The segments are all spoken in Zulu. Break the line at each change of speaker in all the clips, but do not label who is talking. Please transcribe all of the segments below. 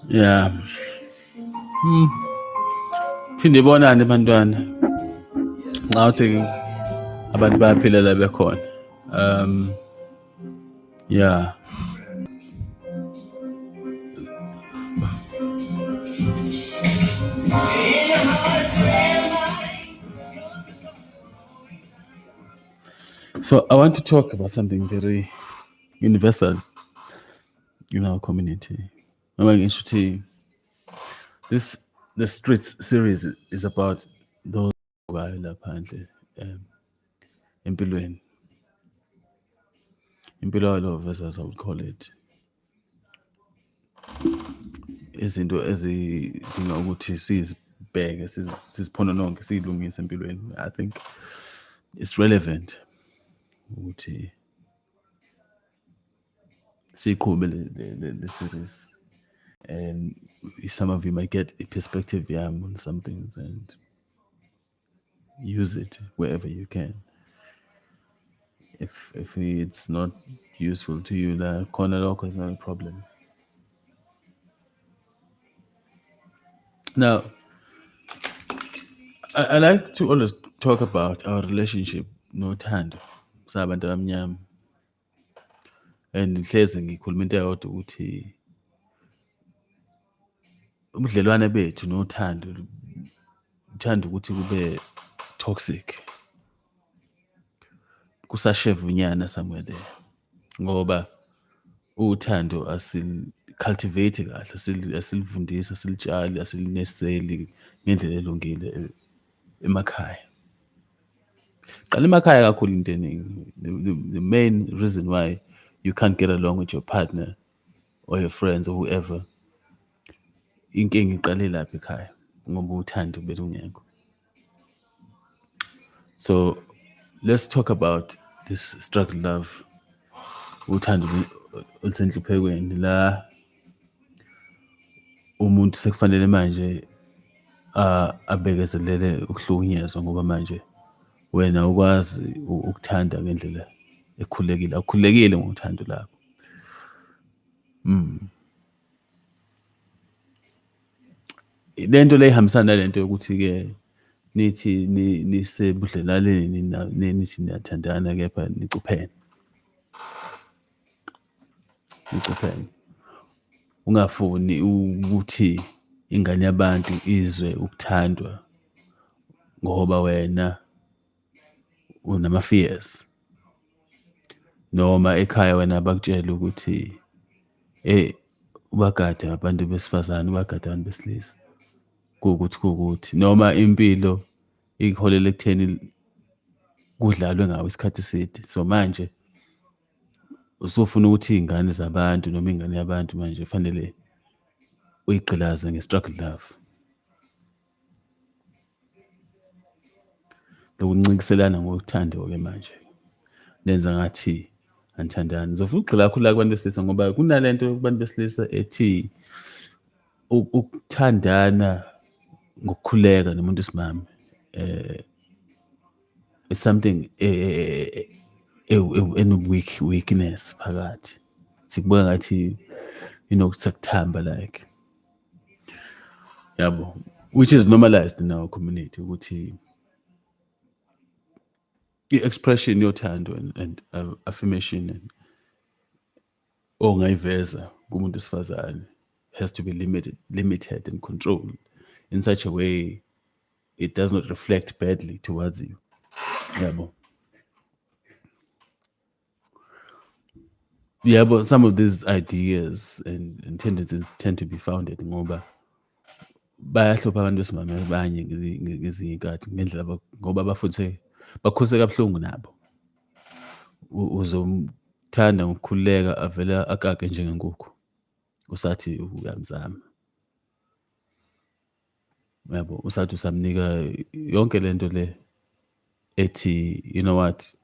Yeah. Phinde ibonane bantwana. Ngawuthi abantu bayaphila la bekhona. Yeah. So I want to talk about something very universal in our community. This the Streets series is about those who are laphandle empilweni. Impilo yalo as I would call it. Izinto ezidinga ukuthi sizibheke siziphonononke siyilungise empilweni. I think it's relevant ukuthi siqhube the series, and some of you might get a perspective on some things and use it wherever you can. If it's not useful to you, the corner lock is not a problem. Now, I like to always talk about our relationship nothando sabantu abamnyama, and hleze ngikhuluma into eyodwa ukuthi ubudlelwane bethu nothando uthanda ukuthi kube toxic, kusashevunyana somewhere there, ngoba uthando asil-cultivate kahle, asilivundisi, asilitshali, asilineseli ngendlela elungile emakhaya. Qala emakhaya kakhulu into eningi. The main reason why you can't get along with your partner or your friends or whoever, inkinga iqale lapha ekhaya ngoba uthando belungekho. So let's talk about this struggle love, uthando olusenhluphekweni, la umuntu sekufanele manje abekezelele ukuhlukunyezwa ngoba manje wena ukwazi ukuthanda ngendlela ekhulekile, akukhulekile ngothando lakho. Lento le ihambisana nalento yokuthi-ke nithi nisebudlelaleni nithi niyathandana kepha nicuphene. Ungafuni ukuthi ingane yabantu izwe ukuthandwa ngoba wena unama-fears, noma ekhaya wena bakutshela ukuthi ubagade abantu besifazane, ubagade abantu besilisa, kuwukuthi noma impilo ikuholela ekutheni kudlalwe ngawo isikhathi eside. So manje usufuna ukuthi iy'ngane zabantu noma ingane yabantu manje kufanele uyigqilaze nge-struggle love. Lokuncinkiselana ngothando-ke manje lenza ngathi anithandani. Ngizofuna ukugxila kakhulu la kubantu besilisa ngoba kunalento kubantu besilisa ethi ukuthandana ngokukhuleka nomuntu wesimame it's something weakness phakathi. Sikubuka ngathi kusakuthamba like. Yabo, which is normalized in our community ukuthi i-expression yothando and affirmation ongayiveza kumuntu wesifazane has to be limited and controlled in such a way it does not reflect badly towards you. Yabo. Yabo, some of these ideas and tendencies tend to be founded ngoba bayahlupha abantu besimame abanye ngezinye iy'nkathi ngendlela ngoba bakhuse kabuhlungu nabo. Uzomthanda ngokukhululeka avela akake njengenkukhu usathi uyamzama. Yabo, usathi usamnika yonke lento le ethi you know what,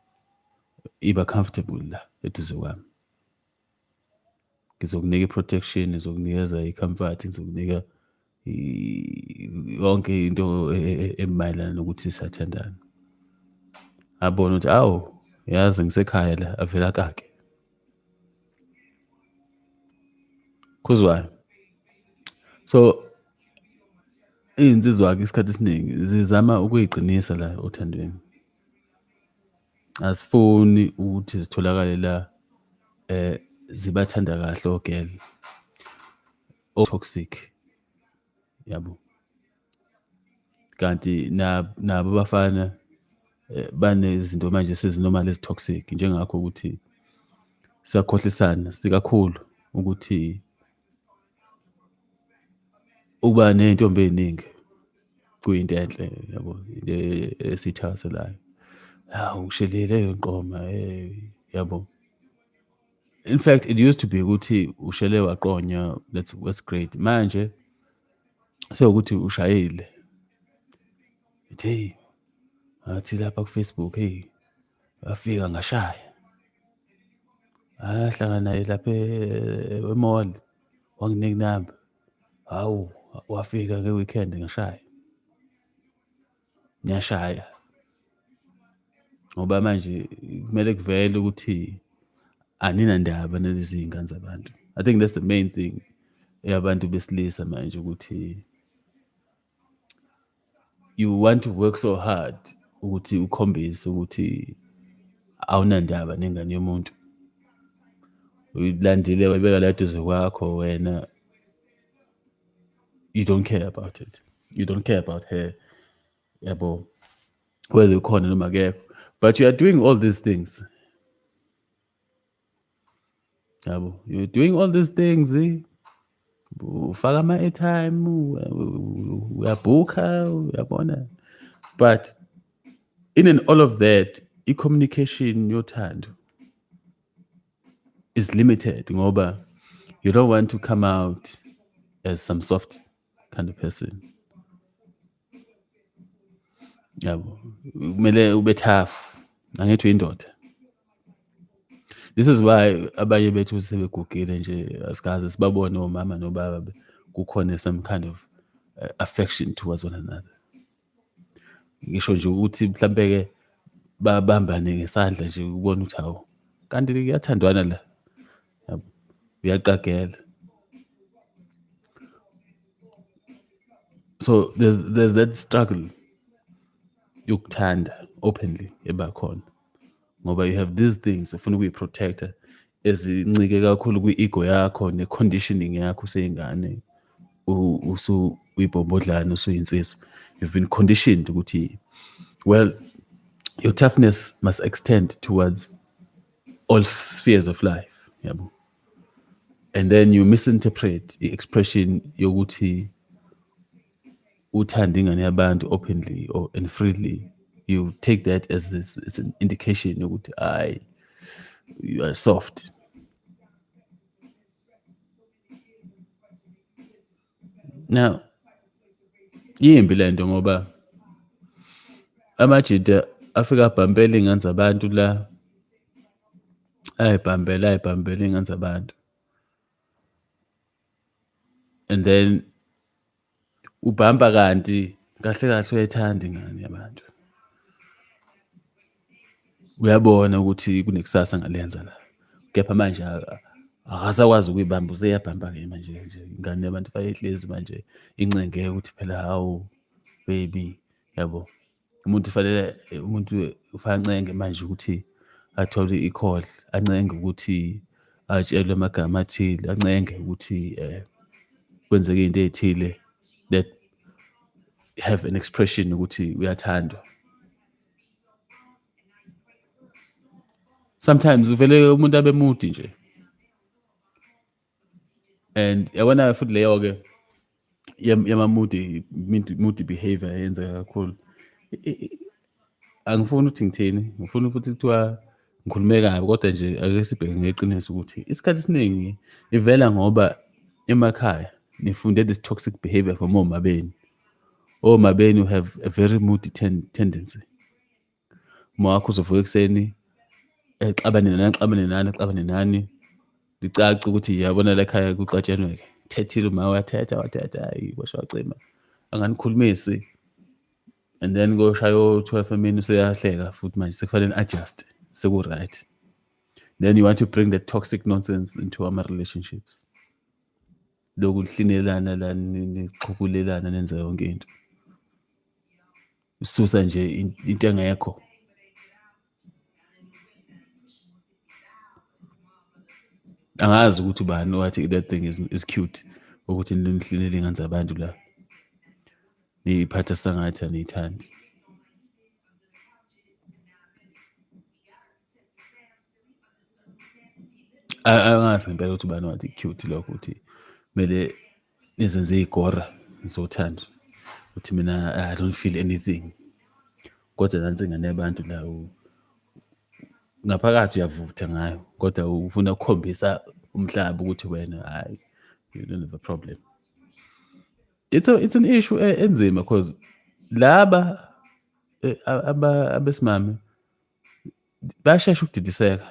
iba comfortable la eduze kwami. Ngizokunika i-protection, ngizokunikeza i-comfort, ngizokunika yonke into emayelana nokuthi siyathandana. Ngabona ukuthi awu, yazi ngisekhaya la avela kake. Kuzwani? So iy'nsizwa-ke isikhathi esiningi zizama ukuy'qinisa la othandweni. Asifuni ukuthi zitholakale la zibathanda kahle ogel o-toxic, yabo. Kanti nabo abafana banezinto manje sezinormal ezi-toxic njengakho ukuthi siyakhohlisana sikakhulu ukuthi ukuba ney'ntombi ey'ningi kuyinto enhle yabo, into esiyithakaselayo. Hawu ngishilile ngqoma yabo. In fact it used to be ukuthi ushele waqonya, that's great. Manje sekuwukuthi ushayile, ethi hey, ngathi lapha ku-Facebook, hey, wafika ngashaya. Ngahlangana naye lapha e-mall, wanginika inamba. Hawu, wafika nge-weekend ngashaya. Ngiyashaya. Ngoba manje kumele kuvele ukuthi aninandaba nalezi y'ngane zabantu. I think that's the main thing eyabantu besilisa manje ukuthi you want to work so hard ukuthi ukhombise ukuthi awunandaba nengane yomuntu. Uyilandile wayibeka la eduze kwakho wena, you don't care about it. You don't care about her, yabo, whether ukhona noma akekho. But you are doing all these things. Yabo, you're doing all these things, ufaka ama-airtime, uyabhukha, uyabona. But in all of that, i-communication yothando is limited ngoba you don't want to come out as some soft kind of person. Yabo, kumele ube tough, angithi uyindoda. This is why abanye bethu sebegugile nje asikaze sibabone omama nobaba kukhona some kind of affection towards one another. Ngisho nje ukuthi mhlambe-ke babambane ngesandla nje ubone ukuthi hawu kanti kuyathandwana la, yabo, uyaqagela. So there's that struggle yokuthanda openly ebakhona ngoba you have these things ufuna ukuyi-protector ezincike kakhulu kwi-ego yakho ne-conditioning yakho useyingane, uyibhobhodlana usuyinsizwa. You've been conditioned ukuthi, well, your toughness must extend towards all spheres of life, yabo. And then you misinterpret the expression yokuthi uthanda ingane yabantu openly and freely. You take that as it's an indication yokuthi you are soft. Now, yimbi lento ngoba amajida afika abhambela iy'ngane zabantu la, ayibhambela iy'ngane zabantu. And then ubhamba kanti kahle kahle uyayithanda ingane yabantu. Uyabona ukuthi kunekusasa ngalenza la. Kepha manje akasakwazi ukuyibamba, useyabhamba-ke manje nje ingane yabantu bayehlezi manje incenge ukuthi phela hawu baby, yabo. Umuntu ufancenge manje ukuthi athole i-call, ancenge ukuthi atshelwe amagama athile, ancenge ukuthi kwenzeke into ey'thile that have an expression ukuthi uyathandwa. Sometimes uvele umuntu abe moody nje. And yabona futhi leyo-ke moody behavior yenzeka kakhulu. Angifuni ukuthi ngithini, ngifuna futhi kuthiwa ngikhulume kabi kodwa nje ake sibheke ngeqiniso ukuthi isikhathi esiningi ivela ngoba emakhaya nifunde this toxic behavior from oma beni. Oma beni who have a very moody tendency. Uma wakho uzovuka ekuseni exabane nani, licace ukuthi yabona la ekhaya kuxatshenwe-ke. uthethile uma wathetha hayi kwasho wacima anganikhulumisi and then koshaya o-12 emini useyahleka futhi manje sekufanele adjust seku-right. Then you want to bring that toxic nonsense into our relationships. Lokhu lihlinelana la nixhukulelana nenza yonke into. Susa nje into engekho. Angazi ukuthi ubani wathi that thing is cute ukuthi nihlinele ingane zabantu la. Niphatha sangathi aniyithandi. Angazi ngempela ukuthi ubani wathi cute lokho ukuthi kumele nizenze igora nizothanda ukuthi mina I don't feel anything. Kodwa nansi ingane yabantu la ngaphakathi uyavutha ngayo kodwa ufuna ukukhombisa umhlaba ukuthi wena hayi you don't have a problem. It's an issue enzima because laba abesimame bayashesha ukudidiseka.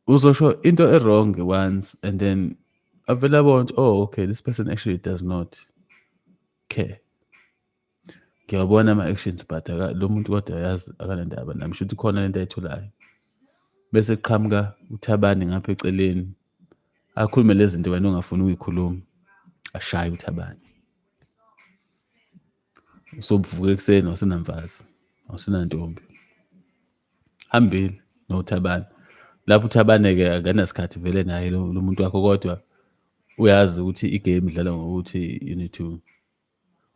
Uzosho into wrong once and then avela bonke oh okay this person actually does not care. Ngiyabona ama-actions but lo muntu kodwa yazi akanandaba nami shuthi khona lento ayitholayo. Bese kuqhamuka uThabani ngapha eceleni akhulume lezi zinto wena ongafuni ukuyikhuluma ashaye uThabani. Sobuvuka ekuseni wasenamfazi awusenantombi. Hambile noThabani. Lapho uThabane-ke akanasikhathi vele naye lo muntu wakho kodwa uyazi ukuthi igame idlala ngokuthi you need to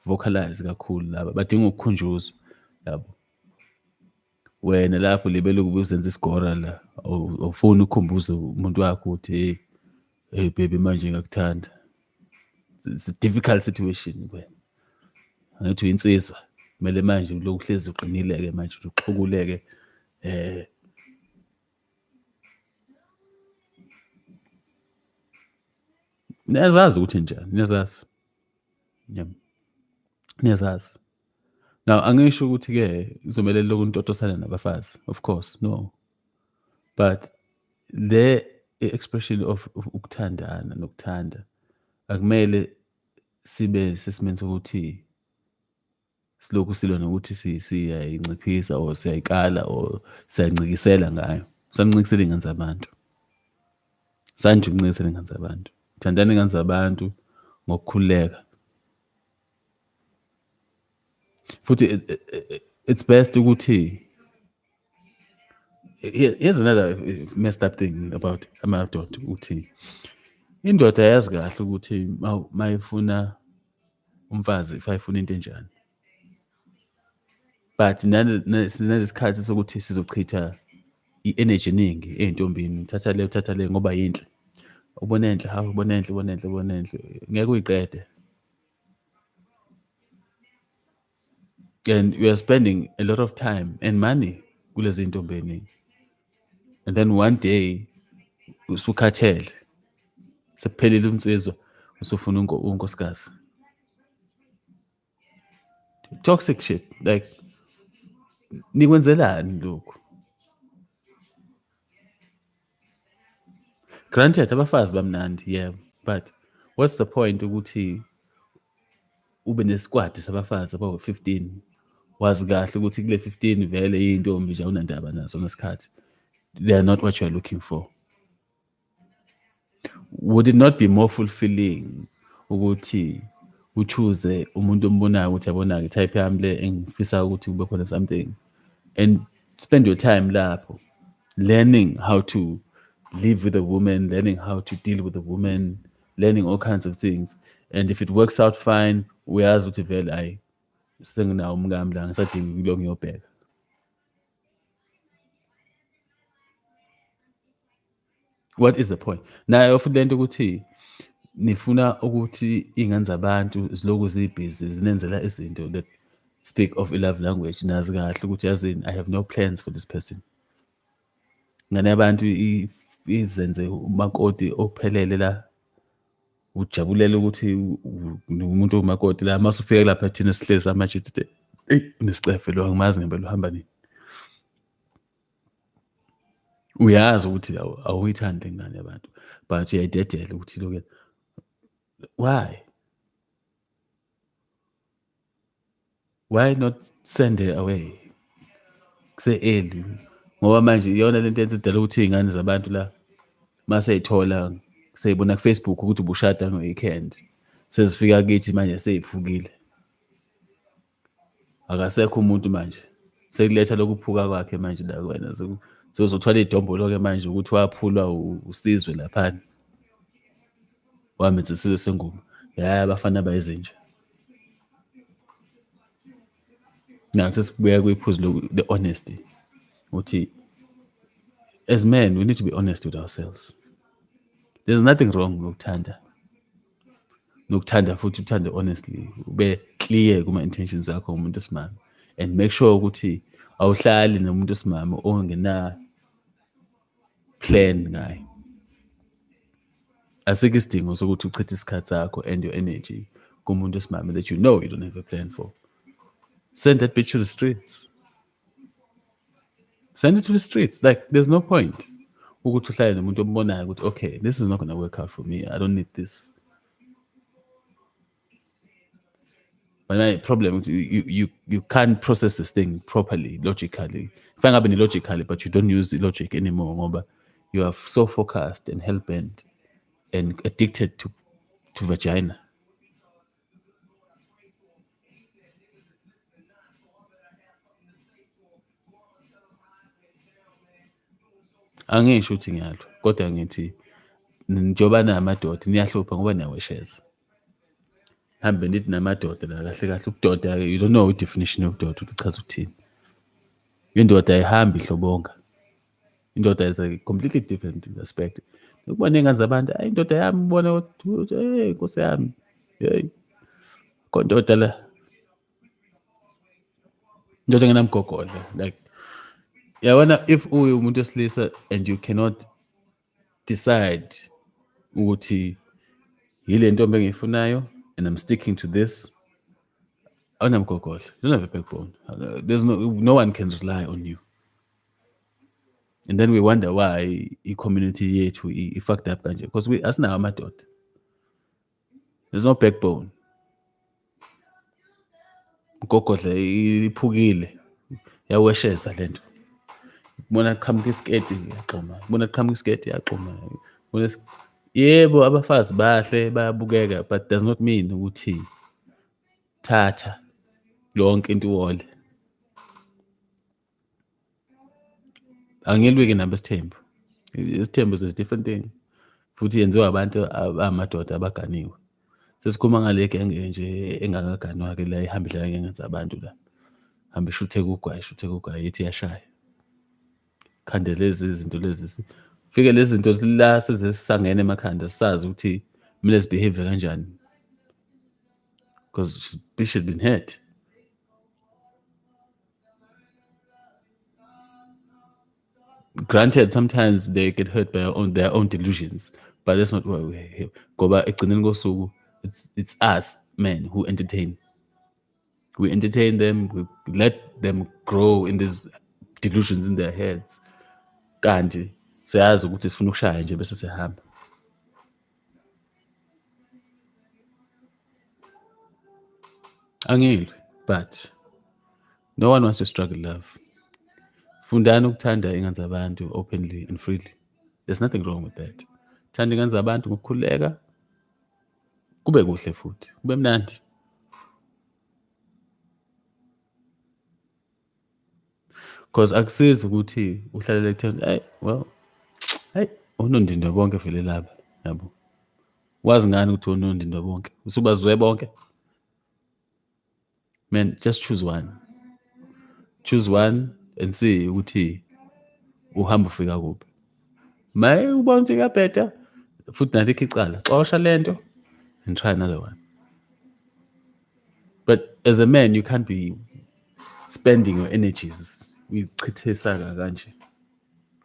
vocalize kakhulu laba badinga ukukhunjuzwa yabo. Wena lapho libele kube uzenza isigora la awufuni ukukhumbuza umuntu wakho ukuthi hey baby manje ngakuthanda. It's a difficult situation wena. Angithi uyinsizwa kumele manje lokhu hlezi uqinile-ke manje uxhukuleke niyazazi ukuthi njani niyazazi. Yebo. Niyazazi. Now angisho ukuthi-ke kuzomele lokhu nitotosana nabafazi of course no. But le expression of ukuthandana nokuthanda akumele sibe sesimeni sokuthi silokhu silwa nokuthi siyayinciphisa or siyayikala or siyancikisela ngayo. Sancikisela ingane zabantu. Sanje ukuncikisela ingane zabantu. Thandani ingane zabantu ngokukhululeka. Futhi it's best ukuthi here's another messed up thing about amadoda ukuthi indoda yazi kahle ukuthi mayifuna umfazi if ayifuna into enjani. But sinesikhathi sokuthi sizochitha i-energy eningi ey'ntombini uthatha le ngoba yinhle. Ubona enhle hawu ubona enhle ngeke uyiqede. And we are spending a lot of time and money kulezi ntombeni. And then one day usukhathele sekuphelile umtsizwa usufuna unkosikazi. Toxic shit like nikwenzelani lokhu? Granted abafazi bamnandi yeah but what's the point ukuthi ube nesquad sabafazi abawu-15 wazi kahle ukuthi kule 15 vele iy'ntombi nje awunandaba nazo ngesikhathi. They are not what you are looking for. Would it not be more fulfilling ukuthi uchoose umuntu ombonayo ukuthi yabona-ke type yami le engifisa ukuthi kube khona something and spend your time lapho learning how to live with a woman, learning how to deal with a woman, learning all kinds of things. And if it works out fine, uyazi ukuthi vele hayi senginawo umngami la ngisadinga ukulo ngiyobheka. What is the point? Nayo futhi lento ukuthi nifuna ukuthi iy'ngane zabantu zilokhu zibhizi zinenzela izinto that speak of a love language. Nazi kahle ukuthi yazini I have no plans for this person. Ngane yabantu izenze umakoti ophelele la ujabulela ukuthi umuntu omakoti la mase ufike lapha thina sihlezi amanje unesicefe lo angimazi ngempela uhamba nini. Uyazi ukuthi awuyithandi ingane yabantu but uyayidedela ukuthi look, why not send her away kuse-early, ngoba manje iyona lento yenza idala ukuthi iy'ngane zabantu la masey'thola sey'bona ku-Facebook ukuthi ubushada no-weekend sezifika kithi manje sey'phukile, akasekho umuntu manje, sekuletha lokuphuka kwakhe manje la kuwena sezothwala idombolo-ke manje ukuthi waphulwa usizwe laphana, wamenza isizwe sengubo. Ya abafana bayizinja. Now sesibuya kwiphuzu the honesty ukuthi as men we need to be honest with ourselves. There's nothing wrong nokuthanda futhi uthande honestly, ube clear kuma-intentions akho ngumuntu osimame, and make sure ukuthi awuhlali nomuntu osimame ongena plan ngaye. Asikho isidingo sokuthi uchithe isikhathi sakho and your energy kumuntu osimame that you know you don't have a plan for. Send that bitch to the streets. Send it to the streets. Like, there's no point ukuthi uhlale nomuntu ombonayo ukuthi okay, this is not going to work out for me. I don't need this. But my problem, you can't process this thing properly, logically. If I'm having logically, but you don't use the logic anymore, ngoba you are so focused and hell-bent and addicted to vagina. Angisho ukuthi ngiyalo, kodwa ngithi njengoba namadoda niyahlupha ngoba niyawesheza. Hambe nithi namadoda la kahle kahle ukudoda, you don't know i-definition yokudoda ukuthi ichaza ukuthini. Indoda ayihambi ihlobonga. Indoda is a completely different aspect. Ukuba ney'ngane zabantu, hayi indoda yami ubona ukuthi hey Nkosi yami, hey kondoda la. Indoda engenamgogodla, like yabona, if umuntu wesilisa and you cannot decide ukuthi yile ntombi engiyifunayo and I'm sticking to this, awunamgogodla, you don't have a backbone. There's no one can rely on you. And then we wonder why i-community yethu i-fucked up kanje, because asinawo amadoda. There's no backbone. Ugogodla iphukile, yaweshesa lento. Bona qhamuka isketi yaxhuma, bona qhamuka isketi yaxhuma. Yebo abafazi bahle bayabukeka, but does not mean ukuthi thatha yonke into iwole. Angilweki nabo isithembu. Isithembu is a different thing. Futhi yenziwa abantu abamadoda abaganiwe. Sesikhuluma ngale genge nje engakaganwa-ke la ihamba idlala ngengane zabantu la. Hambe ishuthe kugwayi ithi iyashaya. Khande lezi zinto lezi. Fike lezi zinto la sezisangena emakhanda sazi ukuthi kumele sibehave kanjani. Because she had been hurt. Granted, sometimes they get hurt by their own delusions, but that's not why we're here. Ngoba ekugcineni kosuku, it's us men who entertain. We entertain them, we let them grow in these delusions in their heads. Kanti siyazi ukuthi sifuna ukushaya nje bese sihamba. Angilwe, but no one wants to struggle love. Fundani ukuthanda iy'ngane zabantu openly and freely. There's nothing wrong with that. Thanda iy'ngane zabantu ngokukhululeka, kube kuhle futhi, kube mnandi. Because akusizi ukuthi uhlalele ekutheni, hayi unondindwa bonke vele laba, yabo. Wazi ngani ukuthi unondindwa bonke? Usubazwe bonke? Man, just choose one. Choose one and see ukuthi uhamba ufika kuphi. Maye ubona ukuthi kuyabheda, futhi nalikho icala, xosha lento and try another one. But as a man, you can't be spending your energies uyichithisa kanje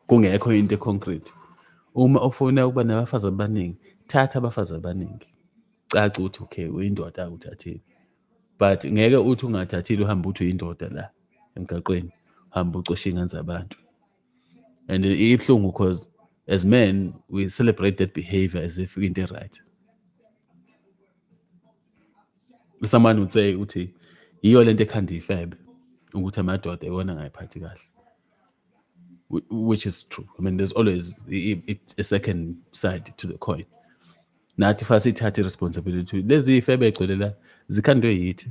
kungekho into concrete. Uma ufuna ukuba nabafazi abaningi, thatha abafazi abaningi. Caca ukuthi okay, uyindoda uthathile. But ngeke uthi ungathathile uhambe uthi uyindoda la emgaqweni, hamba ucosha iy'ngane zabantu. And ibhlungu because as men, we celebrate that behavior as if into right. Someone would say uthi yiyo lento ekhanda ifebe ukuthi amadoda iwona angayiphathi kahle, which is true. I mean, there's always it's a second side to the coin. Nathi fasithathe responsibility. Lezi ifebe egcwele la zikhandwe yithi.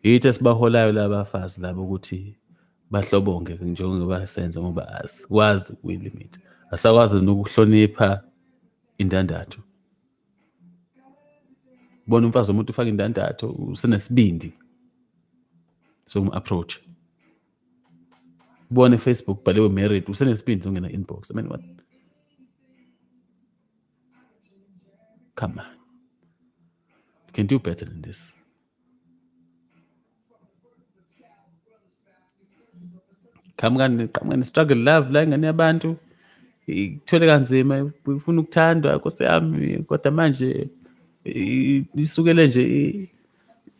Yithi esibaholayo labafazi labo ukuthi bahlobonke njengoba senza ngoba asikwazi ukuyilimit. Asakwazi nokuhlonipha indandatho. Bona umfazi umuntu ufaka indandatho usenesibindi sokum-approach. Bona Facebook bhalewe married usenesibindi sokungena inbox. I mean what? Come on. You can do better than this. Qhamuka struggle love la ingane yabantu ithwele kanzima ufuna ukuthandwa Nkosi yami kodwa manje isukele nje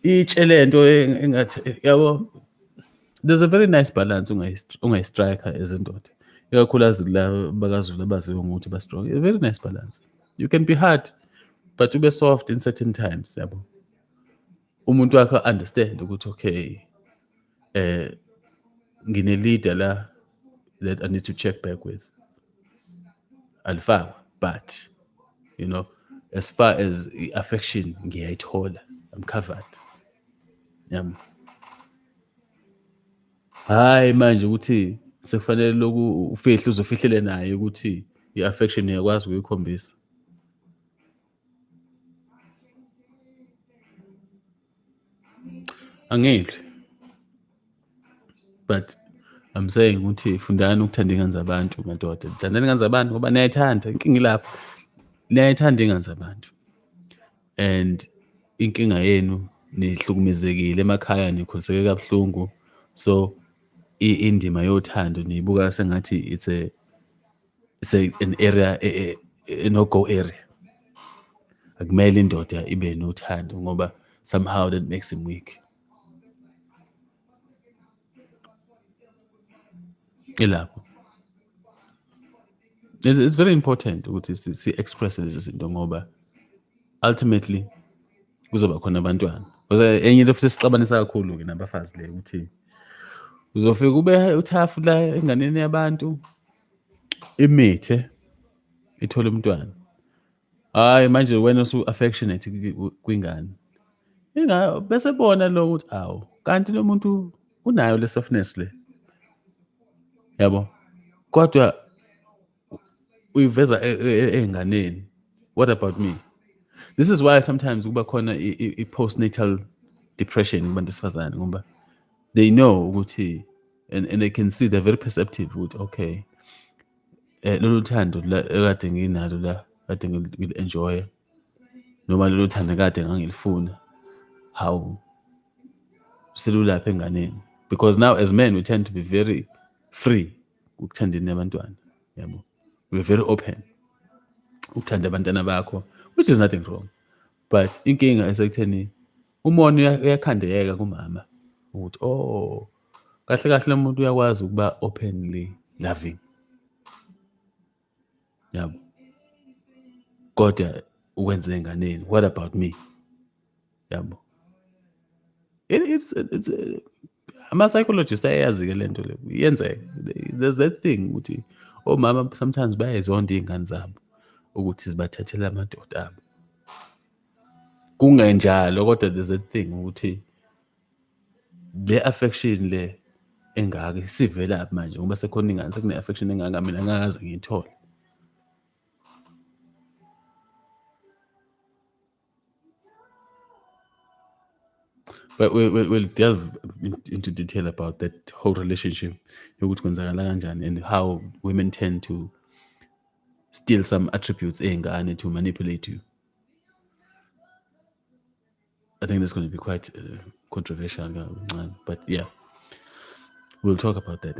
itshele into engathi yabo. There's a very nice balance ungayistrike as indoda ikakhulukazi la bakaZulu abaziwa ngokuthi ba strong. A very nice balance. You can be hard but ube soft in certain times yabo. Umuntu wakho understand ukuthi okay ngine leader la that I need to check back with alifakwa, but you know, as far as affection ngiyayithola, I'm covered. Yami. Hayi manje ukuthi sekufanele loku ufihle uzofihlele naye ukuthi i-affection uyakwazi ukuyikhombisa. Angedli. But I'm saying ukuthi fundani ukuthanda ingane zabantu madoda. Thandani ingane zabantu ngoba niyayithanda. Inkinga ilapho. Niyayithanda ingane zabantu. And inkinga yenu nihlukumezekile emakhaya nikhuliseke kabuhlungu. So indima yothando niyibuka sengathi it's an area a no-go area. Akumele indoda ibe nothando ngoba somehow that makes him weak. Ilapho. It's very important ukuthi si-express lezi zinto ngoba ultimately kuzoba khona abantwana. Because enye into futhi sixabanisa kakhulu-ke nabafazi le ukuthi uzofika ube uthafu la enganeni yabantu imithe ithole umntwana. Hayi manje wena usu-affectionate kwingane. Bese bona lo ukuthi awu kanti lo muntu unayo le softness le. Yabo. Kodwa uyiveza enganeni. What about me? This is why sometimes kuba khona i-postnatal depression kubantu besifazane ngoba they know ukuthi and they can see, they're very perceptive ukuthi okay lolu thando la ekade nginalo la kade ngil-enjoy noma lolu thando kade ngangilifuna how selulapha enganeni. Because now as men we tend to be very free ukuthandeni abantwana yabo. We're very open ukuthanda abantwana bakho, which is nothing wrong, but inkinga esekutheni umono uyakhandeka kumama ukuthi oh kahle kahle umuntu uyakwazi ukuba openly loving yabo, kodwa ukwenze enganeni, what about me yabo. It's ama-psychologist ayazi-ke le nto le iyenzeka. There's that thing ukuthi omama sometimes bayayizonda iy'ngane zabo ukuthi zibathathele amadoda abo. Kungenjalo kodwa there's that thing ukuthi le affection le engaka isivelaphi manje ngoba sekhona ingane sekune-affection engaka mina ngakaze ngiyithole. But we'll delve into detail about that whole relationship yokuthi kwenzakala kanjani and how women tend to steal some attributes ey'ngane to manipulate you. I think that's going to be quite controversial, but yeah, we'll talk about that.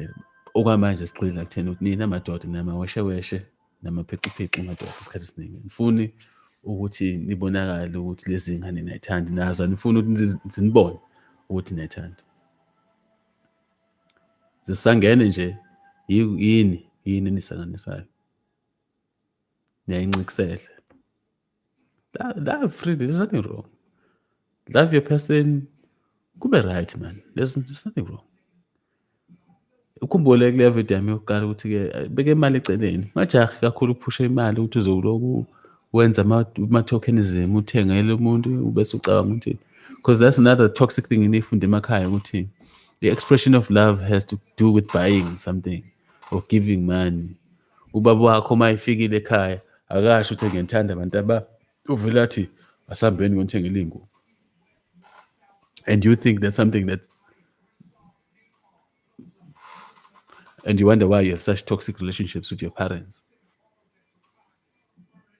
Okwamanje sigxile kuthena ukuthi nina amadoda namawesheweshe namaphiciphici madoda isikhathi esiningi ngifuni ukuthi nibonakale ukuthi lezi ngane niyayithanda nazo anifuni ukuthi zinibone ukuthi niyayithanda. Zisangene nje yini yini enisanganisayo, niyayincikisela. Love freely, there's nothing wrong. Love your person, kube right man, there's nothing wrong. Ukhumbule kule video yami yokuqala ukuthi-ke beka imali eceleni, ungajahi kakhulu ukuphusha imali ukuthi uzoloku wenza ama-tokenism, uthengele umuntu ubese ucabanga ukuthi, because that's another toxic thing eniyifunda emakhaya ukuthi the expression of love has to do with buying something or giving money. Ubaba wakho uma efikile ekhaya akasho ukuthi ngiyathanda abantu uvela athi asambeni ngonithengele ingubo, and you think that's something that, and you wonder why you have such toxic relationships with your parents,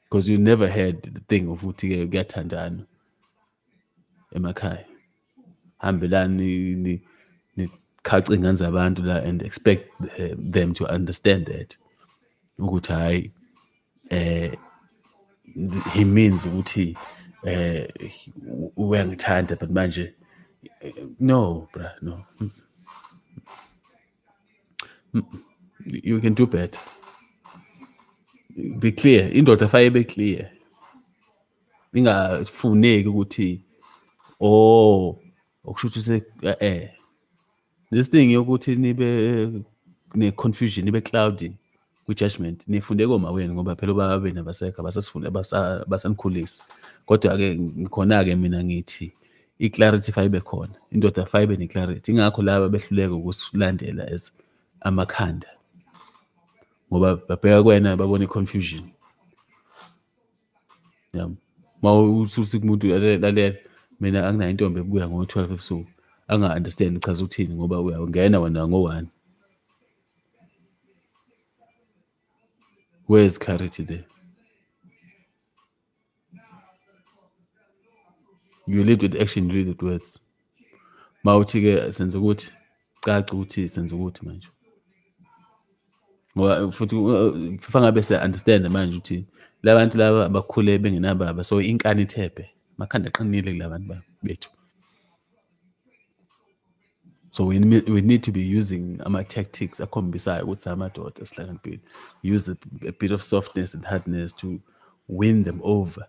because you never had the thing of ukuthi kuyathandana emakhaya, hambelani nikhace ingane zabantu la and expect them to understand that ukuthi hayi he means ukuthi uyangithanda but manje no bruh, no. You can do better. Be clear, indoda afaye ibe clear, ingafuneki ukuthi okusho ukuthi this thing yokuthi nibe ne-confusion, nibe cloudy kwi-judgment nifunde koma wena ngoba phela ubaba benu abasekho abasasifunde basanikhulisa. Kodwa-ke ngikhona-ke mina ngithi i-clarity faye ibe khona, indoda faye ibe ne-clarity. Ingakho laba behluleka ukusilandela as amakhanda ngoba babheka kuwena babona i-confusion. Yabo, ma usuthi kumuntu lalela mina anginayo intombi ebuya ngo-12 ebusuku, anga-understand uchaza uthini ngoba uyangena wena ngo-1. Where's clarity there? You lead with action, you lead with words. Ma uthi-ke senze ukuthi caca ukuthi senze ukuthi manje, ngoba futhi fangabe siya-understand manje ukuthi labantu laba abakhule bengenababa, so inkani ithephe, makhanda aqinile kulabantu bethu. So we need to be using ama-tactics akhombisayo ukuthi amadoda sihlakaniphile. Use a bit of softness and hardness to win them over.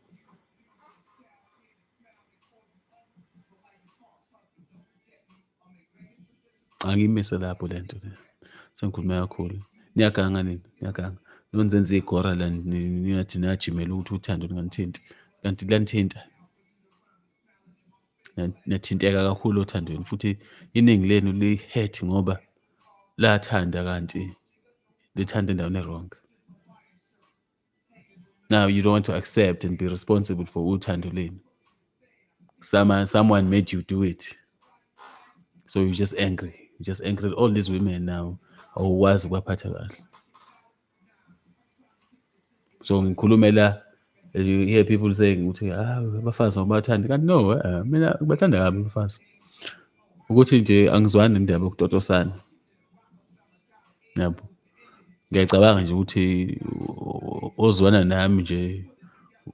Angiyimise lapho lento le, sengikhulume kakhulu. Niyaganga nini? Niyaganga nonzenza igora la niyathi niyajimela ukuthi uthando lunganithinti, kanti lanithinta. Niyathinteka kakhulu othandweni futhi iningi lenu li-hurt ngoba lathanda kanti lithanda endaweni e-wrong. Now you don't want to accept and be responsible for uthando lenu. Someone made you do it, so you're just angry. You're just angry at all these women now awukwazi ukubaphatha kahle. So ngikhulume la, you hear people saying ukuthi abafazi abathandi, kanti no, mina ngibathanda kabi abafazi, ukuthi nje angizwani nendaba yokutotosana. Yabo, ngiyacabanga nje ukuthi ozwana nami nje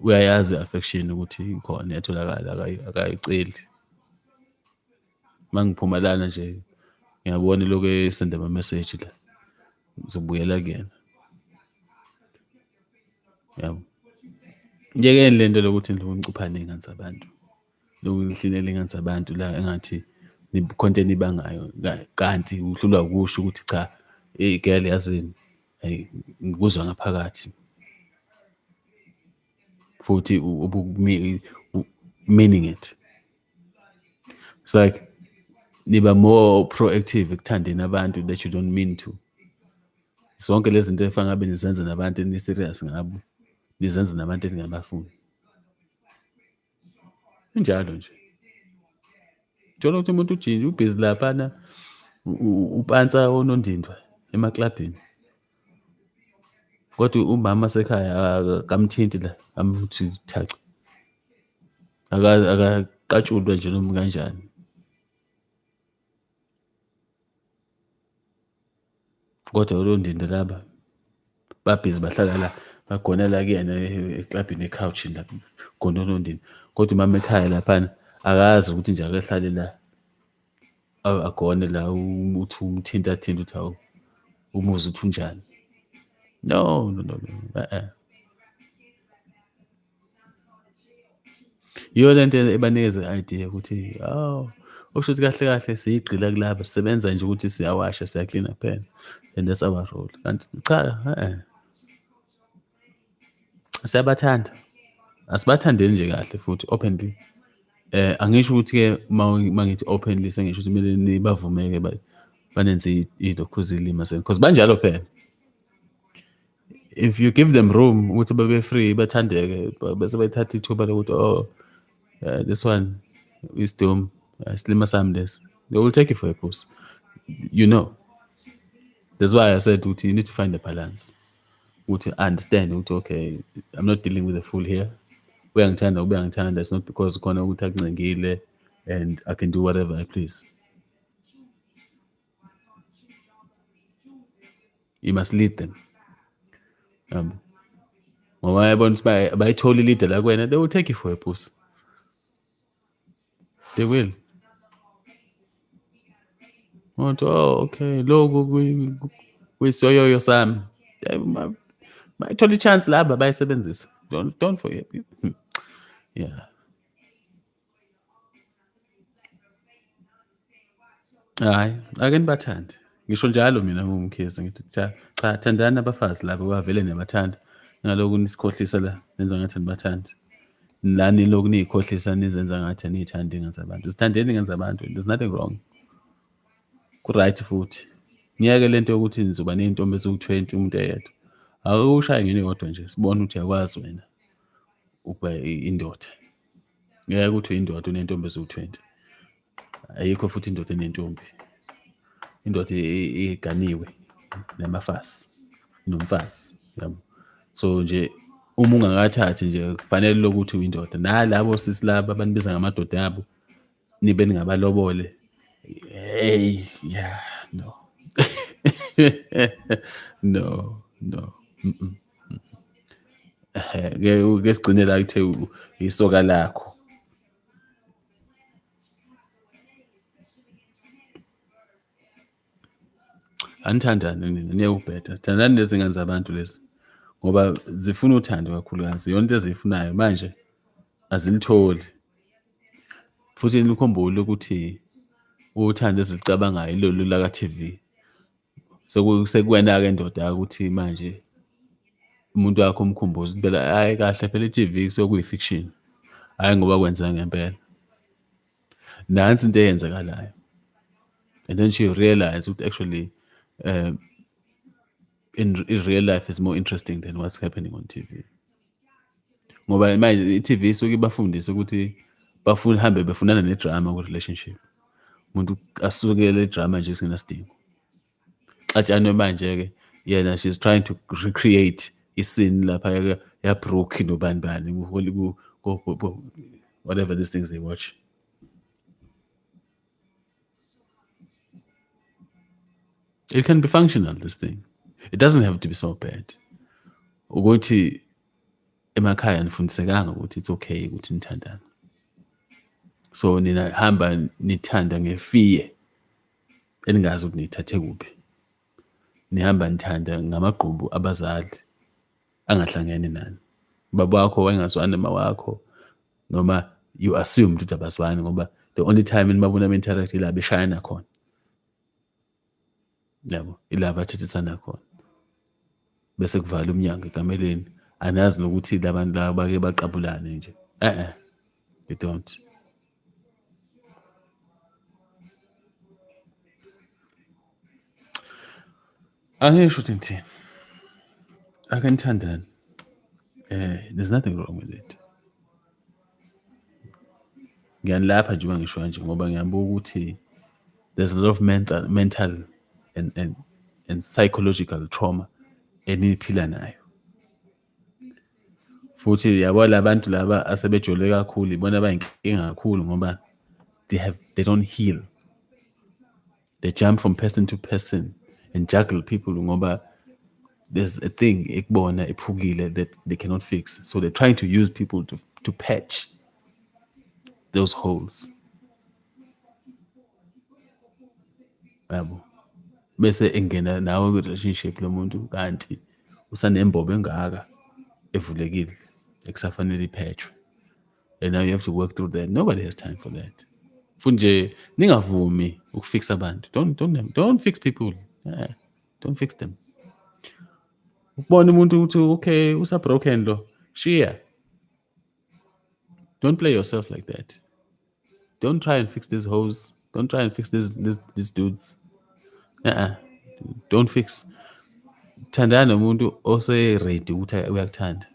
uyayazi affection ukuthi ikhona, iyatholakala, akayiceli. Mangiphuma lana nje ngiyabona lokho esenda ama-message la, ngizobuyela kuyena. Yabo, ngiyekeni lento lokuthi nicuphane iy'ngane zabantu, lokuhlilela iy'ngane zabantu la engathi khona into enibangayo, kanti uhlulwa ukusho ukuthi cha, girl yazini, ngikuzwa ngaphakathi futhi meaning it. It's like niba more proactive ekuthandeni abantu that you don't mean to. Zonke lezi zinto efana ngabe nizenza nabantu ni-serious ngabo, nizenza nabantu eningabafuni. Injalo nje. Thola ukuthi umuntu ujinja ubhizi laphana upansa onondindwa emaklabhini. Kodwa umama sekhaya akamthinti la, amuthi thaca. Akaqatshulwa nje noma kanjani. Kodwa olondindwa laba babhizi bahlala la, bagonela kuyena eklabhini e-couch la, gona olondindwa. Kodwa umama ekhaya laphana akazi ukuthi nje akehlale la, agone la, uthi umthinta uthi hawu umuzwa uthi unjani. No, no, no, no. Yiyo le nto ebanikeza i-idea ukuthi okusho ukuthi kahle kahle siyigqila kulaba sisebenza nje ukuthi siyawasha siyaklina kuphela and that's our role. Kanti cha, siyabathanda. Asibathandeni nje kahle futhi openly. Angisho ukuthi-ke mangithi openly sengisho ukuthi kumele nibavumeke banenze iy'lokhu zilimaseni because banjalo phela. If you give them room ukuthi babe free bathandeke bese bethatha ithuba lokuthi this one is doom isilima sami lesi, they will take you for a puss, you know. That's why I said ukuthi you need to find a balance ukuthi understand ukuthi okay, I'm not dealing with a fool here. Uyangithanda ubuyangithanda, it's not because khona ukuthi akuncengile and I can do whatever I please. You must lead them. Ngoba bayabona ukuthi bayitholi leader la kuwena, they will take you for a puss. They will. Uthi okay, lokhu kuyisoyoyo sami. Bayithola i-chance laba bayisebenzisa. Don't forget. Yeah. Hhayi, ake nibathande. Ngisho njalo mina ngingumKhezi ngithi cha thandani abafazi laba bavele niyabathanda. Ngalokhu nisikhohlisa la nenza ngathi anibathandi. La nilokhu niy'khohlisa nizenza ngathi aniy'thandi iy'ngane zabantu. Zithandeni iy'ngane zabantu. There's nothing wrong. Ku-right futhi. Ngiyeke le nto yokuthi nizoba ney'ntombi eziwu-20 umuntu eyedwa. Ake ushaye ngene kodwa nje sibone ukuthi uyakwazi wena ukuba indoda. Ngeke uthi uyindoda uney'ntombi eziwu-20. Ayikho futhi indoda enentombi. Indoda eganiwe namafazi nomfazi, yabo. So nje uma ungakathathi nje kufanele lokuthi uyindoda nalabo sisi laba abanibiza ngamadoda abo nibe ningabalobole. Hey, yeah, no. No, no. Ke sigcine la kuthe isoka lakho. Anithandane nina niyewubheda. Thandani lezi ngane zabantu lezi ngoba zifuna uthando kakhulukazi. Yonke into eziyifunayo manje azilitholi. Futhi nikhumbule ukuthi uthando ezilicabangayo ilolu laka-TV. Sekuwena-ke ndoda ukuthi manje umuntu wakho umkhumbuze ukuthi phela hhayi kahle phela i-TV kusuke kuyi-fiction. Hhayi ngoba kwenzeka ngempela. Nansi into eyenzakalayo. And then she realized ukuthi actually in real life is more interesting than what's happening on TV. Ngoba manje i-TV isuke ibafundise ukuthi hambe befunana nedrama ku-relationship. Umuntu asukele idrama nje singenasidingo. Xatshane manje-ke yena she's trying to recreate iscene lapha yaBrooke nobani bani whatever these things they watch. It can be functional, this thing. It doesn't have to be so bad. Ukuthi emakhaya nifundisekanga ukuthi it's okay ukuthi nithandane. So nina hamba nithanda ngefiye eningazi ukuthi niyithathe kuphi. Nihamba nithanda ngamagqubu abazali angahlangene nani. Baba wakho wayengazwani nama wakho noma you assumed ukuthi abazwani ngoba the only time enibabona be-interact ila beshayana khona. Yabo, ila bathethisana khona. Bese kuvala umnyango ekameleni. Anazi nokuthi labantu laba bake baqabulane nje. You don't. Angisho ukuthi ngithini. Ake nithandane. There's nothing wrong with it. Ngiyanilapha nje uma ngisho kanje ngoba ngiyabuka ukuthi there's a lot of mental and psychological trauma eniphila nayo. Futhi yabo labantu laba asebejole kakhulu ibona bayinkinga kakhulu ngoba they don't heal. They jump from person to person and juggle people ngoba there's a thing ekubona ephukile that they cannot fix. So they're trying to use people to patch those holes. Yabo. Bese engena nawe kwi-relationship lo muntu kanti usanembobo engaka evulekile ekusafanele iphethwe, and now you have to work through that. Nobody has time for that. Futhi nje ningavumi ukufixa abantu. Don't fix people. Don't fix them. Ukubona umuntu ukuthi okay usa broken lo, shiya. Don't play yourself like that. Don't try and fix these hoes. Don't try and fix these dudes. Uh-uh. Don't fix. Thandana nomuntu ose-ready ukuthi uyakuthanda.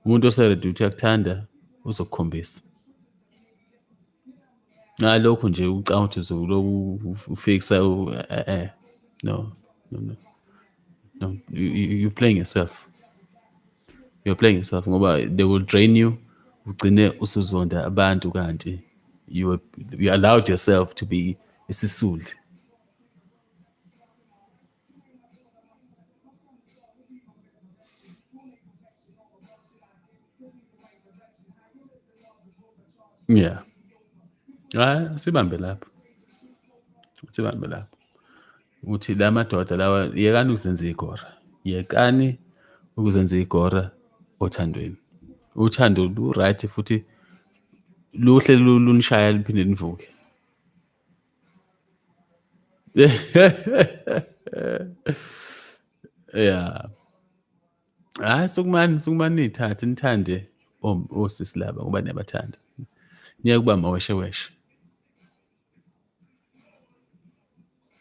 Umuntu ose-ready ukuthi uyakuthanda uzokukhombisa. Ngalokho nje ucanga ukuthi uzokuloku ufixa no. No. You're playing yourself. You're playing yourself ngoba they will drain you. Ugcine usuzonda abantu kanti you allowed yourself to be isisuli. Yeah. Sibambe lapho. Sibambe lapho. Uthi la madoda lawa yekani ukuzenza igora. Yekani ukuzenza igora othandweni. Uthando lu right futhi luhle lunishaya liphinde livuke. Yeah. Sukumani nithathe nithande osisi laba ngoba niyabathanda. Niyakuba mawesheweshe.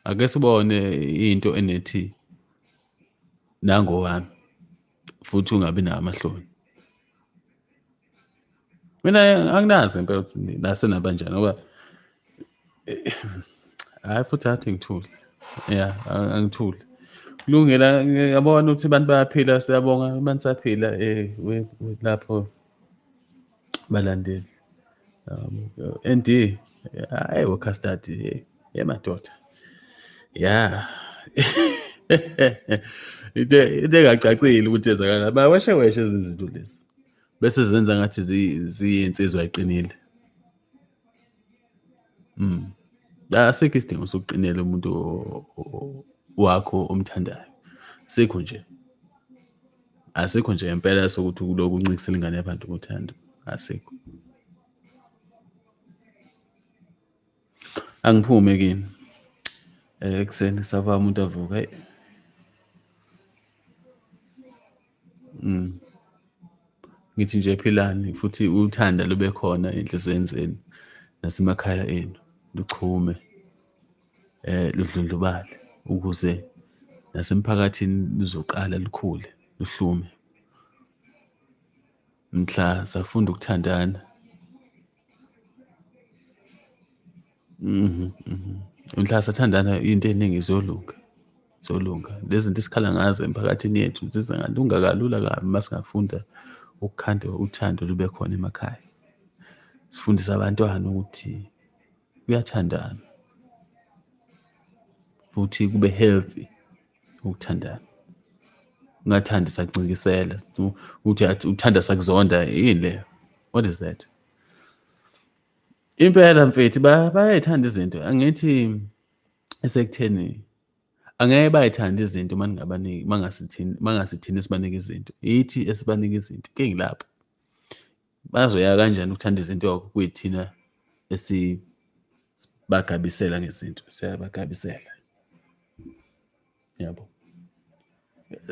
Ake sibone into enethi nango wami futhi ungabi nawo amahloni. Mina anginazi impela ukuthi nasenabanjani ngoba hayi futhi athi ngithule. Yeah, angithule. Kulungela yabona ukuthi abantu bayaphila siyabonga abantu saphila lapho balandeli. ND hayi wocustody madoda. Yeah. Into engacacile ukuthi yenzakala bawesheweshe izinto lezi. Bese zenza ngathi ziyinsizwa eqinile. Asikho isidingo sokuqinela umuntu wakho omthandayo. Sikho nje. Asikho nje impela sokuthi kuloku uncikisela ingane yabantu ngothando. Asikho. Angiphume kini. Ekseni sava umuntu avuka. Ngithi nje philani futhi uthanda lube khona enhlizweni zenu nasemakhaya enu. Luchume ludlundlubale ukuze nasemphakathini luzoqala likhule luhlume. Mhla safunda ukuthandana. Mhla sathandana into eningi izolunga. Zolunga. Lezi zinto isikhala ngazo emphakathini yethu zizengalunga kalula kabi masingafunda ukukhanda uthando lube khona emakhaya. Sifundisa abantwana ukuthi kuyathandana. Futhi kube healthy ukuthandana. Ungathandi sakuncikisela. Uthi uthanda sakuzonda yini le? What is that? Impela mfethu bayayithanda izinto. Angithi esekutheni angeke bayithanda izinto mangabaningi mangasithini sibanika izinto. Yithi esibanika izinto. Inkingi lapho. Bazoya kanjani ukuthanda izinto kuyithina esibagabisela ngezinto. Siyabagabisela. Yabo.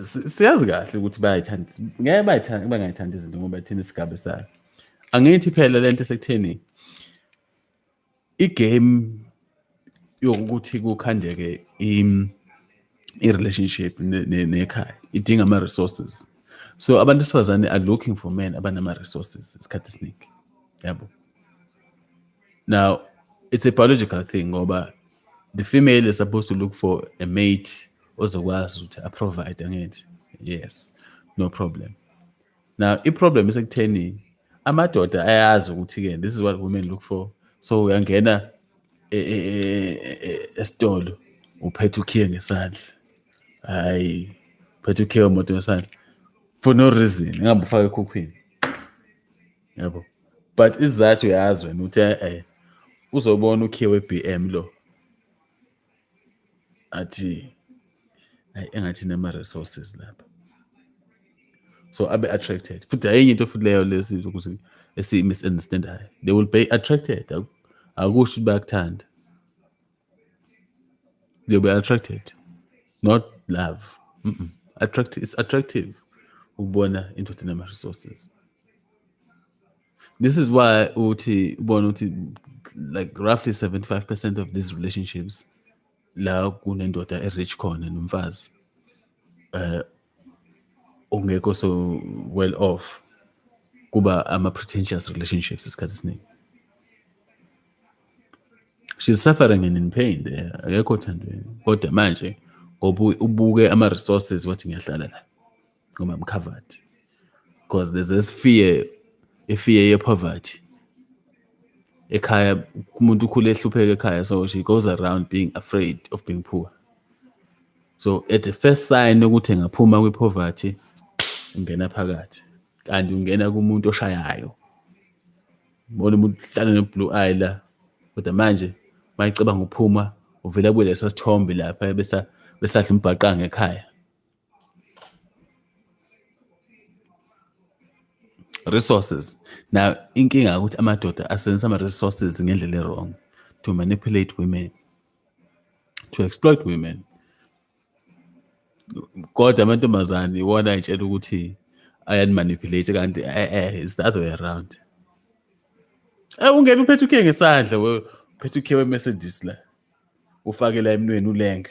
Siyazi kahle ukuthi bayayithanda. Ngeke bangayithanda izinto ngoba thina isigabisayo. Angithi phela lento esekutheni igame yokuthi kukhandeke i-relationship nekhaya idinga ama-resources. So abantu besifazane are looking for men abanama-resources isikhathi esiningi. Yabo. Now, it's a biological thing ngoba the female is supposed to look for a mate ozokwazi ukuthi a-provide angithi. Yes, no problem. Now, i-problem isekutheni amadoda ayazi ukuthi-ke this is what women look for. So uyangena esitolo uphethe ukhiye ngesandla. Hayi, uphethe ukhiye umuntu ngesandla. For no reason. Ngabe ufaka ekhukhwini. Yabo. But isizathu uyazi wena ukuthi uzobona ukhiye we-BM lo. Athi hayi engathi nama-resources lapha, so abe attracted. Futhi ayinye into futhi leyo lesizo ukuthi esi-misunderstandayo, they will be attracted. Akusho ukuthi bayakuthanda, they'll be attracted, not love. Attractive, it's attractive ukubona indoda nama-resources. This is why uthi ubona ukuthi like roughly 75% of these relationships la kunendoda e-rich khona nomfazi ongekho so well off, kuba ama-pretentious relationships isikhathi esiningi. She's suffering and in pain there, akekho othandweni, kodwa manje ngoba ubuke ama-resources wathi ngiyahlala la ngoba I'm covered, because there's this fear, i-fear ye-poverty ekhaya. Umuntu ukhule ehlupheka ekhaya, so she goes around being afraid of being poor. So at the first sign ukuthi engaphuma kwi-poverty, ungena phakathi, kanti ungena kumuntu oshayayo. Bona umuntu hlala ne-blue eye la, kodwa manje mayicabanga ukuphuma uvela kulesa sithombe lapha besahla umbhaqanga ekhaya. Resources. Now inkinga ukuthi amadoda asebenzisa ama-resources ngendlela e-wrong to manipulate women, to exploit women. Kodwa amantombazane iwona ayitshela ukuthi ayani-manipulate, kanti it's the other way around. Ungena uphethe ukhe ngesandla, uphethe ukhe we-Mercedes la, ufake la emnweni ulenge.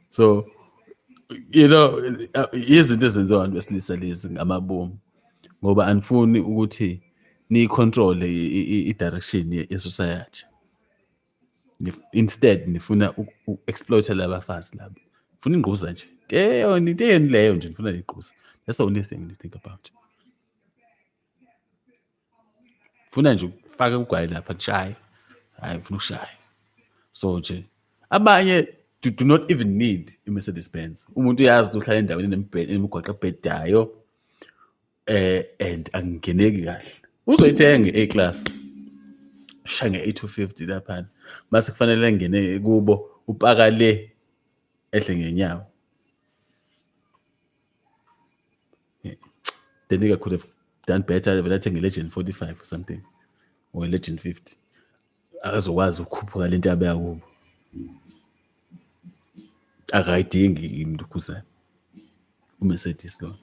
So you know, izinto ezenziwa abantu besilisa lezi ngamabomu, ngoba anifuni ukuthi niyi-control i-direction ye-society. Instead nifuna uku-exploita labafazi labo, funa ingquza nje, into eyeni leyo nje, nifuna ingquza. That's the only thing you think about. Funa nje ukufaka ugwayi lapha kushaye, hayi ufuna ukushaya. So nje abanye do not even need i-Mercedes Benz. Umuntu uyazi ukuthi uhlala endaweni enemigwaqo ebhedayo and angingeneki kahle, uzoyithenga i-A-class, shaya nge-A250 lapha, mase kufanele angene kubo upaka le ehle ngenyawo. The nigga could have done better, vele athenge Legend 45 or something, or Legend 50, akazokwazi ukukhuphuka lento yabeka kubo. Akayidingi imdukhuzane uMercedes lo,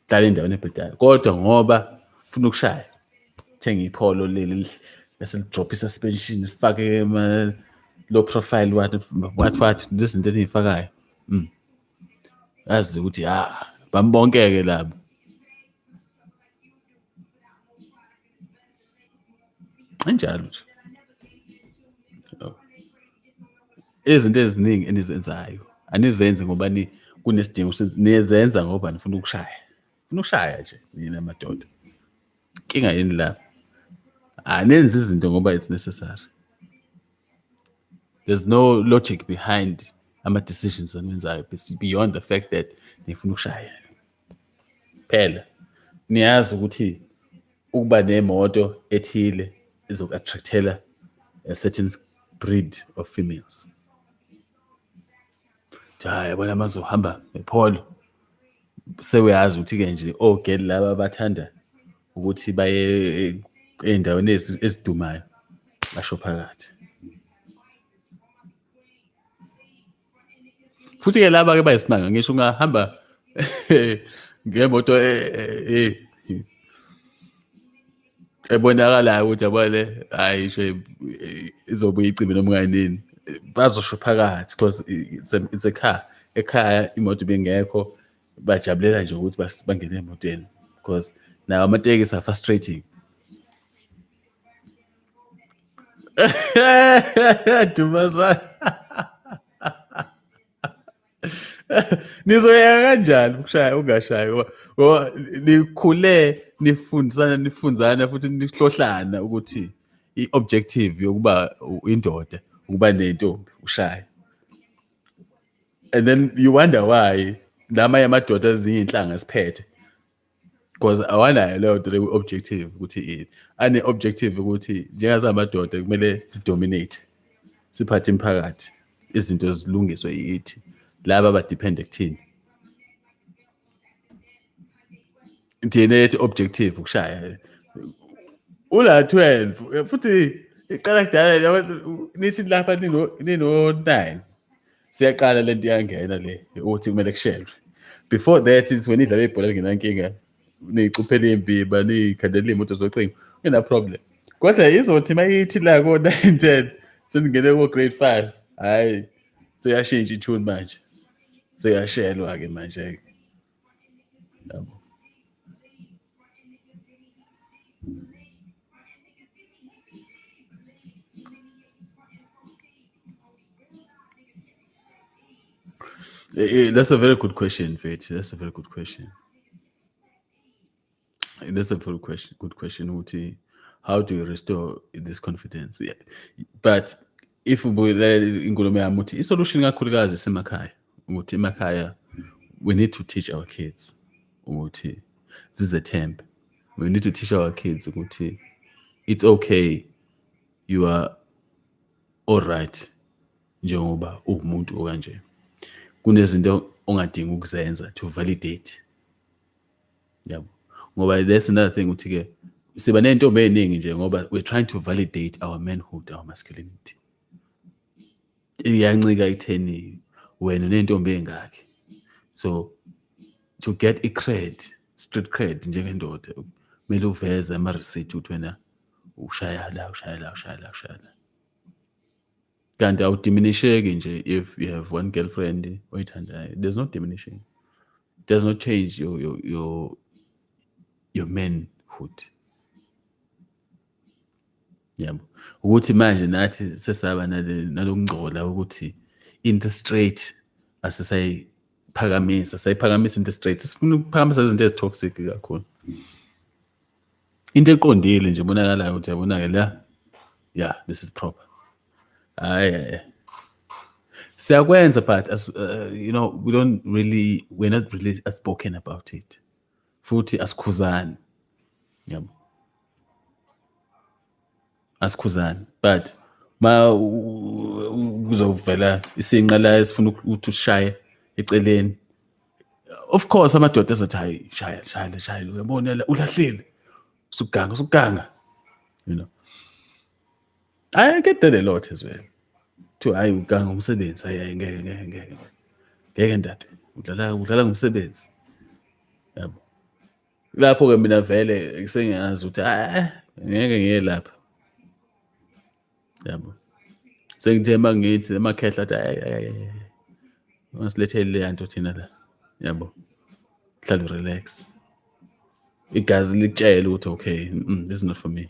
hlala endaweni ebhedayo, kodwa ngoba ufuna ukushaya, thenga iPolo leli bese lidrop i-suspension, lifake low profile what lezinto eniyifakayo. Yazi ukuthi bambonke-ke labo. Enjalo nje izinto eziningi enizenzayo anizenzi ngoba kunesidingo, niyenza ngoba nifuna ukushaya. Funa ukushaya nje nina madoda. Inkinga yini la? Nenzi izinto ngoba it's necessary. There's no logic behind ama-decisions aniwenzayo beyond the fact that nifuna ukushaya. Phela niyazi ukuthi ukuba nemoto ethile izoku-attractela a certain breed of females. Hayi bona mazohamba ePolo, sewazi ukuthi-ke nje ogeli laba bathanda ukuthi baye ey'ndaweni ezidumayo basho phakathi. Futhi-ke laba-ke bayisimanga, ngisho ungahamba ngemoto ebonakalayo ukuthi abale hayi ishe izobuye icime noma unganini, bazosho phakathi because it's a car. Ekhaya imoto bengekho, bajabulela nje ukuthi bangene emotweni because nawo amatekisi are frustrating. Dumazana. Nizoyeka kanjani ukushaya ungashayi? Ngoba nikhule nifunzana futhi nihlohlana ukuthi i-objective yokuba indoda ukuba nentombi ushaye. And then you wonder why namanye amadoda eziyinhlanga siphethe because awanayo leyo nto leyo objective ukuthi ini. Ane-objective ukuthi njengazamadoda kumele sidominate, siphathe imiphakathi, izinto zilungiswe yithi. Laba abadiphende kuthina. Thina ethi objective ukushaya. Ula 12 futhi iqala kudala yabo nithi lapha nino 9. Siyaqala lento iyangena le ukuthi kumele kushelwe. Before that is when idlala ibhola lingenankinga, niyicuphele imbiba, niyikhandela iy'moto zocingo, kungena problem. Kodwa izothi mayithi la ko-9, 10 seningene ko-grade 5, hhayi seyashintsha i-tune manje. Seyashelwa-ke manje-ke. Yabo. That's a very good question, Faith. That's a very good question. That's a very good question. Uthi, how do you restore this confidence? Yeah. But if inkulumo yami uthi isolution kakhulukazi isemakhaya. Ukuthi emakhaya we need to teach our kids ukuthi zizethembe. We need to teach our kids ukuthi it's okay, you are all right njengoba uwumuntu okanje. Kunezinto ongadingi ukuzenza to validate. Yabo. Ngoba that's another thing ukuthi-ke siba ney'ntombi ey'ningi nje ngoba we're trying to validate our manhood, our masculinity. Iyancika ekutheni wena nentombi engakhi. So to get i-cred, street cred njengendoda, kumele uveze ama-receipt ukuthi wena ushaya la, ushaya la, ushaya la, ushaya la. Kanti awudiminisheki nje if you have one girlfriend oyithandayo. There's no diminishing. It does not change your manhood. Yabo. Ukuthi manje nathi sesaba nalokungcola ukuthi into straight asisayiphakamisa into straight. Sifuna ukuphakamisa izinto ezitoxic kakhulu. Into eqondile nje bonakalayo ukuthi yabona-ke la, yeah, this is proper. Hayi. Siyakwenza but as you know, we're not really outspoken about it. Futhi asikhuzani. Yabo. Asikhuzani. But kuzovela isinqa la esifuna ukuthi ushaye eceleni. Of course amadoda azothi hayi shaya uyabona la ulahlile. Usuganga. You know. I get that a lot as well. To hayi uganga umsebenzi, hayi ngeke ndade. Udlala ngomsebenzi. Yabo. Lapho-ke mina vele sengiyazi ukuthi ngeke ngiye lapha. Yabo. Sengithe mangithi emakhehla athi ungasiletheli le nto thina la. Yabo. Hlala relax. Igazi likutshela ukuthi okay, this is not for me.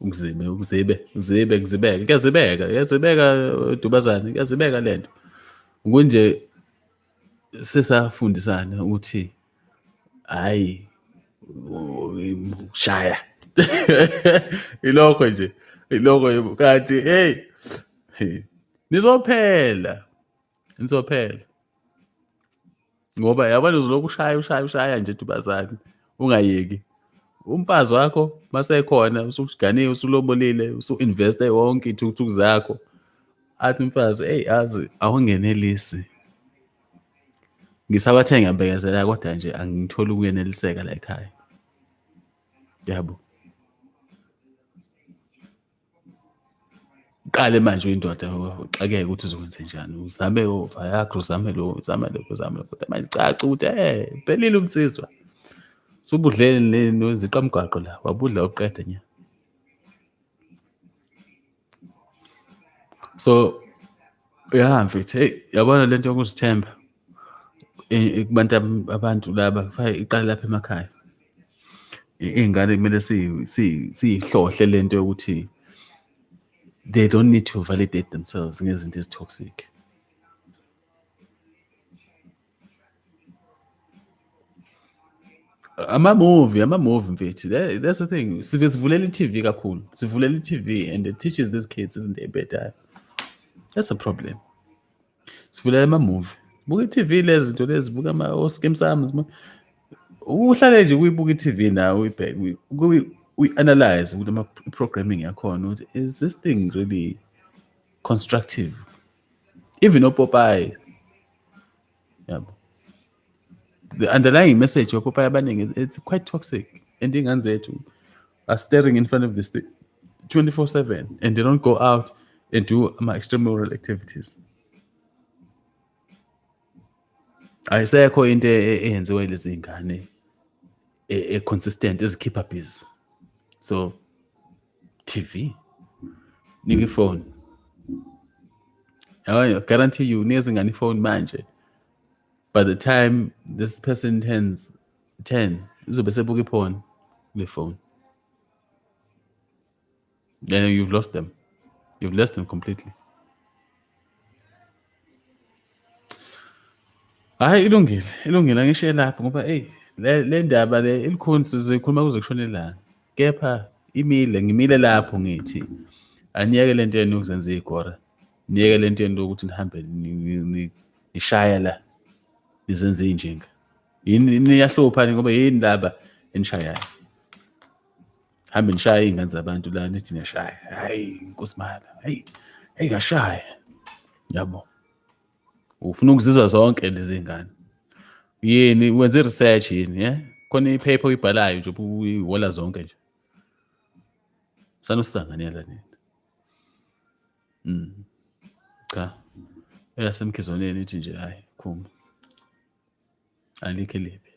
Kuzibeka. Kuyazibeka Dubazane, kuyazibeka lento. Kunje sesafundisana ukuthi hayi shaya. Ilokho nje. Ilokho kanti hey. Nizophela. Ngoba yabona uzoloku ushaya nje Dubazane. Ungayeki. Umfazi wakho masekhona usuganiwe, usulobolile, usu-investe wonke iy'thukuthuku zakho. Athi umfazi, azi awungenelisi. Ngisabathe ngiyabekezela kodwa nje angitholi ukuyeneliseka la ekhaya. Yabo. Qale manje uyindoda uxakeke ukuthi uzokwenza njani. Uzame ova yakho, uzame lo. Kodwa manje caca ukuthi phelile umsizwa. Subudlele noziqamgwaqo la, wabudla uqeda nya. So yeah mfethu, yabona lento yokuzithemba kubantu abantu laba kufanele iqale lapha emakhaya. Iy'ngane kumele siyihlohle lento yokuthi they don't need to validate themselves ngezinto ezitoxic. Ama-movie mfethu. That's the thing. Sivulela i-TV kakhulu. Sivulela i-TV and it teaches these kids izinto ey'bhedayo. That's a problem. Sivulela ama-movie. Buka i-TV lezi zinto lezi, buka o-Skeem Saam. uhlale nje uyibuka i-TV nawe uyibheke uyi-analyze ukuthi i-programming yakhona ukuthi is this thing really constructive? Even opopayi, yabo. The underlying message opopayi abaningi, it's quite toxic. And iy'ngane zethu are staring in front of this thing 24/7 and they don't go out and do extramural activities. Ayisekho into eyenziwe lezi ngane consistent ezikhipha busy. So TV, nika ifone. I guarantee you, unikeza ingane ifone manje. By the time this person turns 10, uzobe sebuka iphone kule phone. Then you've lost them. You've lost them completely. Hayi ilungile angishiye lapho ngoba le ndaba le ilikhuni sizoyikhuluma kuze kushone ilanga. Kepha ngimile lapho ngithi aniyeke lento yenu yokuzenza igora. Niyeke lento yenu ukuthi nihambe nishaya la nizenze injinga. Yini niyahlupha ngoba yini ndaba enishayayo. Hambe nishaya iy'ngane zabantu la nithi niyashaya. Hayi Nkosi Mahla. Hayi ngashaya. Yabo. Ufuna ukuzizwa zonke lezi ngane. Yini wenze i-research yini, khona iphepha oyibhalayo nje uyiwola zonke nje. Sanosanganyela nini? Cha. Eyasemkhizwaneni ithi nje hayi khuma. Alikho elibi.